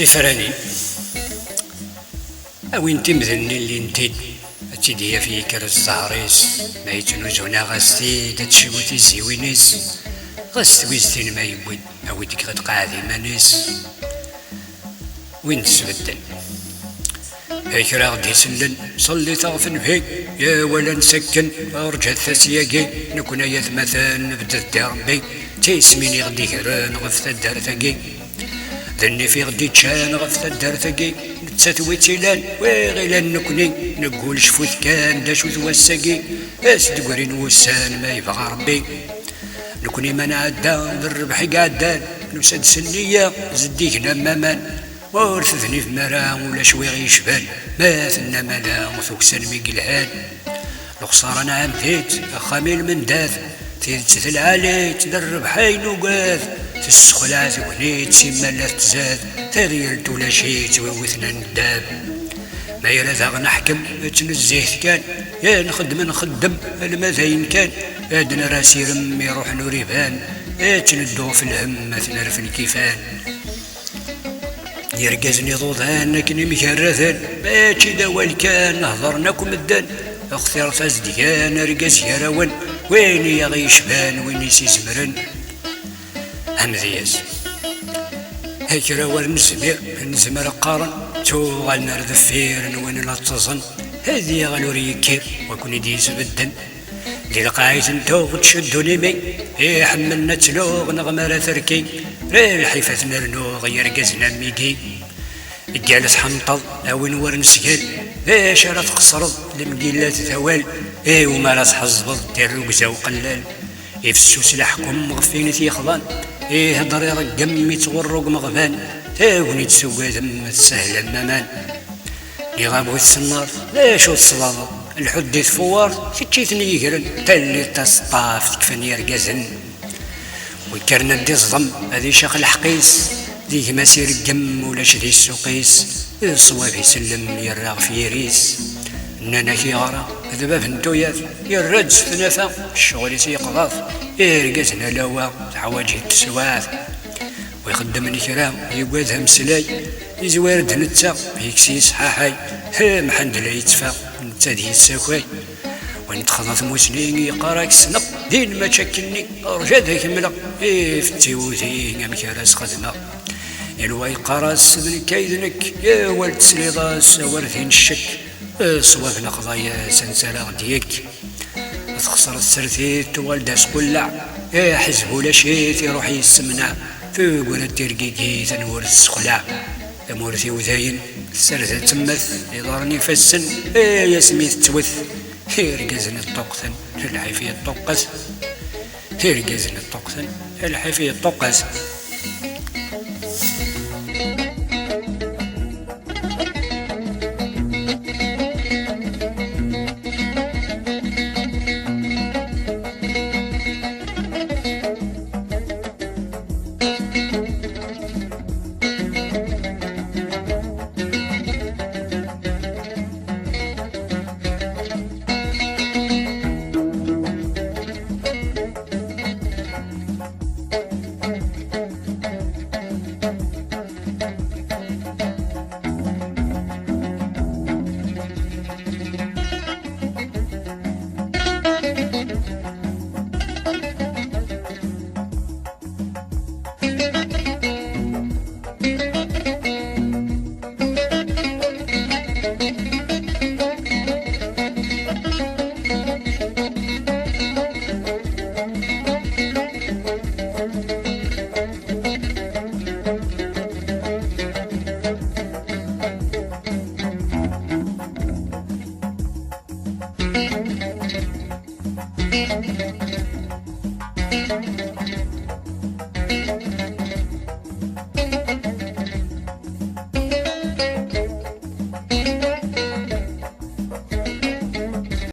تفراني أوين تمذني اللي انتي تيديا في كر الزهريس ما يتنوزونا غاستي تتشموتي زيوينيس غاستويزتين ما يبوي أويدك غتقاعدي مانيس وين تسبدل هيك راه غدي سلن صلي تغفن فيك يا ولا نسكن ارجع ثاسياكي نكون يا مثلا نبدا الدار ربي تيسميني غدي هران غف الدار ثاكي ذني في غدي تشان غف الدار ثاكي نتساتوي تيلان وغيلان نكوني نقول شفوت كان دا شو توساكي اسد قرين وسان ما يبغى ربي نكوني ما نعدا بالربح قعدان نسد سنية زديك نمامان ورثني في مرام ولا شوي غيشبان ماثلنا ملا وثوكسن ميقلهان الخسارة نعم ثيت أخاميل من داث ثيت العالي تدرب حين وقاث تسخلع ثونيت سيما لا تزاد تريلت ولا شي تووثنا نداب ما يرى نحكم تنزيه كان يا نخدم المذاين كان ادنا راسي رمي روح نوريبان تندو في الهم مثنر في الكيفان يرقزني ضوضان لكني مكرثان ماشي دوال كان نهضرناكم الدان اختار فازديان رقز يراون ويني يا غيشبان ويني سيزمرن همذياز هيك راول نزمر قارن تو غالنا ردفير وين لا تصن هذه غنوري كير وكون ديز بالدن دي القايت انتو تشدوني مي ايه حملنا تلوغ نغمر ثركي الحيفة نرنو غير قزنا ميكي الجالس حنطل اوين ورنسكال ايش راه تخسرض المقيلات ثوال ايه وما راس حزبض دير رقزة وقلال ايه في السوس لحكم مغفين تيخضان ايه هضر يرقم يتغرق مغفان تاوني تسوى ذم تسهل المامان لي غابو السنار ليش وتصلاض الحديث فوار تشيتني يقرن تالي تسطاف تكفني رقزن ويكرنا دي الظم هذي شاق الحقيس ديه مسير الجم ولا شدي السوقيس الصواب يسلم يراغ في يريس اننا كي غرا ذبا فنتويات يرد ثلاثة الشغل يسيقضاف يرقزنا لوا حواجه التسواث ويخدمني كرام يقوادها مسلاي يزوارد نتا يكسي صحاحاي محند لا يتفا نتا ديه الساكواي ونتخضط موسنين يقراك سنق دين ما تشكلني رجاد هيك ملا في التيوثي مكراس خدمة الواي قراس من كايدنك يا ولد سليضاس ورثين الشك صواب نقضايا سنسالا ديك تخسر السرثيت والداس قلع يا حزب ولا شيت يروح يسمنع في قولة ترقيقي تنور السخلع مورثي وذاين السرثة تمث يضارني فالسن يا سميث توث هيرقزن الطقثن الحيفية الطقث هيرقزن الطقثن الحيفية الطقث